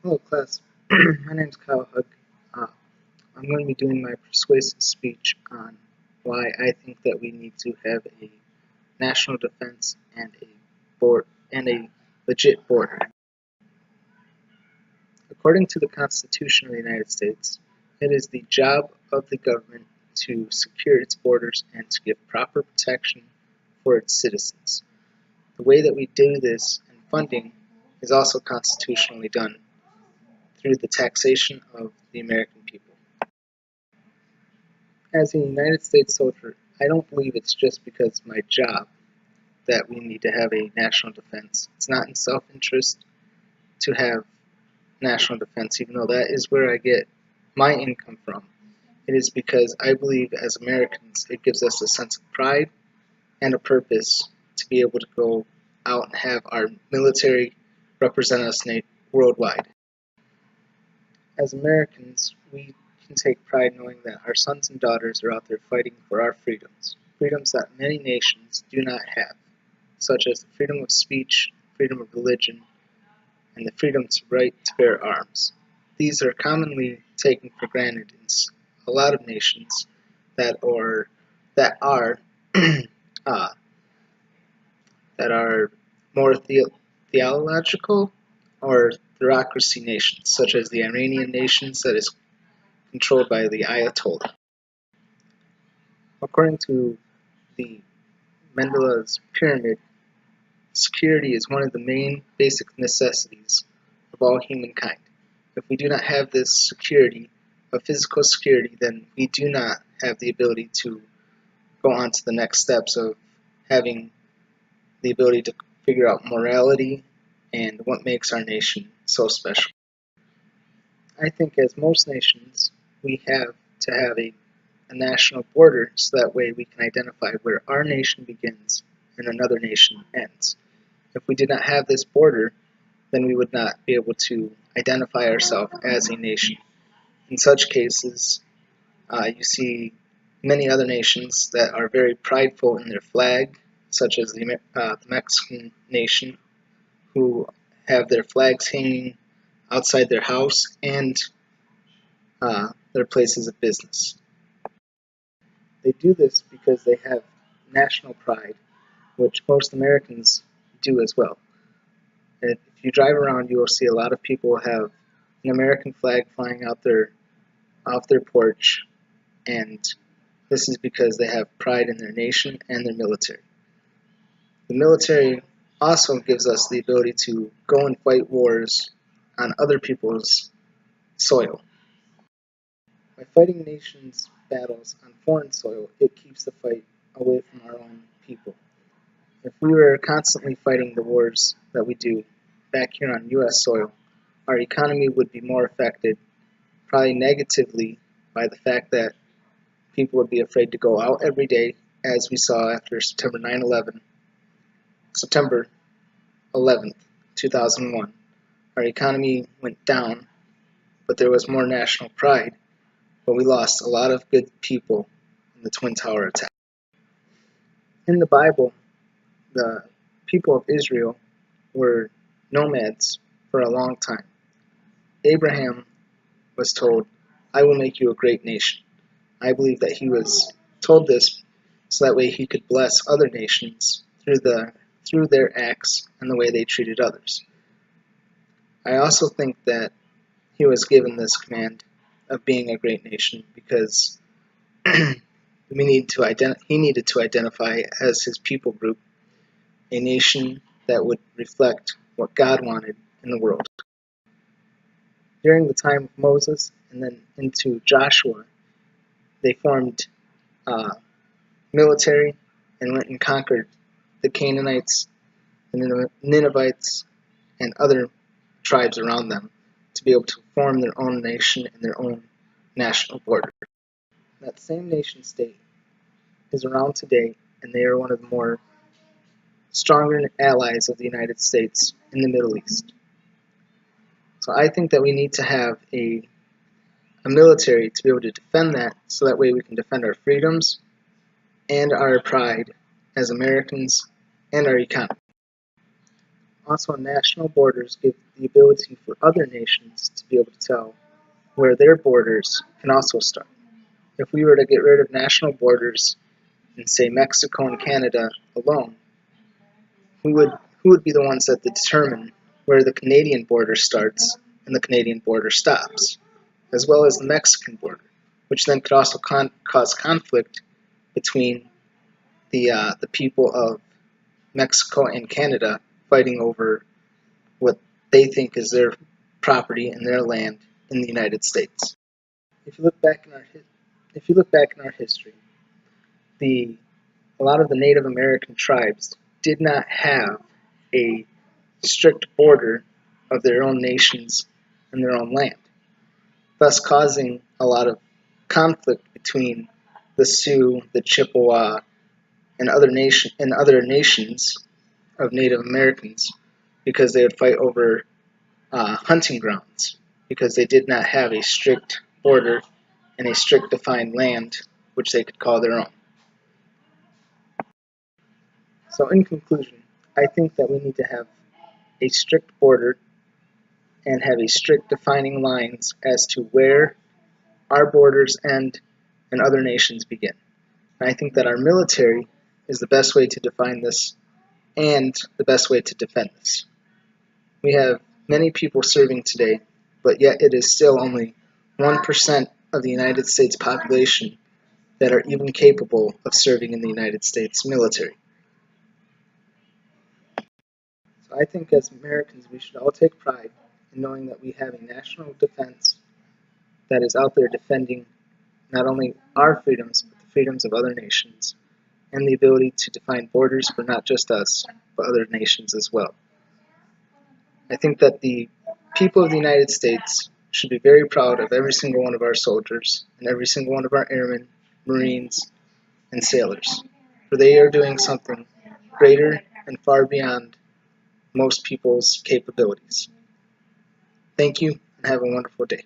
Hello, class. My name is Kyle Hook. Uh, I'm going to be doing my persuasive speech on why I think that we need to have a national defense and a legit border. According to the Constitution of the United States, it is the job of the government to secure its borders and to give proper protection for its citizens. The way that we do this and funding is also constitutionally done through the taxation of the American people. As a United States soldier, I don't believe it's just because it's my job that we need to have a national defense. It's not in self-interest to have national defense, even though that is where I get my income from. It is because I believe as Americans it gives us a sense of pride and a purpose to be able to go out and have our military represent us worldwide. As Americans, we can take pride knowing that our sons and daughters are out there fighting for our freedoms, freedoms that many nations do not have, such as the freedom of speech, freedom of religion, and the freedom to right to bear arms. These are commonly taken for granted in a lot of nations that are uh, that are more theological or theocracy nations, such as the Iranian nations that is controlled by the Ayatollah. According to the Mendel's pyramid, security is one of the main basic necessities of all humankind. If we do not have this security, of physical security, then we do not have the ability to go on to the next steps of having the ability to figure out morality and what makes our nation so special. I think as most nations, we have to have a national border so that way we can identify where our nation begins and another nation ends. If we did not have this border, then we would not be able to identify ourselves as a nation. In such cases, you see many other nations that are very prideful in their flag, such as the Mexican nation, who have their flags hanging outside their house and their places of business. They do this because they have national pride, which most Americans do as well. And if you drive around, you will see a lot of people have an American flag flying out off their porch, and this is because they have pride in their nation and their military. The military also gives us the ability to go and fight wars on other people's soil. By fighting nations' battles on foreign soil, it keeps the fight away from our own people. If we were constantly fighting the wars that we do back here on U.S. soil, our economy would be more affected, probably negatively, by the fact that people would be afraid to go out every day, as we saw after September 11th, 2001. Our economy went down, but there was more national pride, but we lost a lot of good people in the Twin Tower attack. In the Bible, the people of Israel were nomads for a long time. Abraham was told, "I will make you a great nation." I believe that he was told this so that way he could bless other nations through their acts and the way they treated others. I also think that he was given this command of being a great nation because he needed to identify as his people group a nation that would reflect what God wanted in the world. During the time of Moses and then into Joshua, they formed military and went and conquered the Canaanites and the Ninevites and other tribes around them to be able to form their own nation and their own national border. That same nation state is around today, and they are one of the more stronger allies of the United States in the Middle East. So I think that we need to have a military to be able to defend that so that way we can defend our freedoms and our pride as Americans and our economy. Also, national borders give the ability for other nations to be able to tell where their borders can also start. If we were to get rid of national borders in, say, Mexico and Canada alone, who would be the ones that determine where the Canadian border starts and the Canadian border stops, as well as the Mexican border, which then could also cause conflict between the people of Mexico and Canada fighting over what they think is their property and their land in the United States. If you look back in our history, a lot of the Native American tribes did not have a strict border of their own nations and their own land, thus causing a lot of conflict between the Sioux, the Chippewa, and other nations of Native Americans, because they would fight over hunting grounds, because they did not have a strict border and a strict defined land which they could call their own. So in conclusion, I think that we need to have a strict border and have a strict defining lines as to where our borders end and other nations begin. And I think that our military is the best way to define this and the best way to defend this. We have many people serving today, but yet it is still only 1% of the United States population that are even capable of serving in the United States military. So I think as Americans we should all take pride in knowing that we have a national defense that is out there defending not only our freedoms, but the freedoms of other nations, and the ability to define borders for not just us, but other nations as well. I think that the people of the United States should be very proud of every single one of our soldiers and every single one of our airmen, Marines, and sailors, for they are doing something greater and far beyond most people's capabilities. Thank you, and have a wonderful day.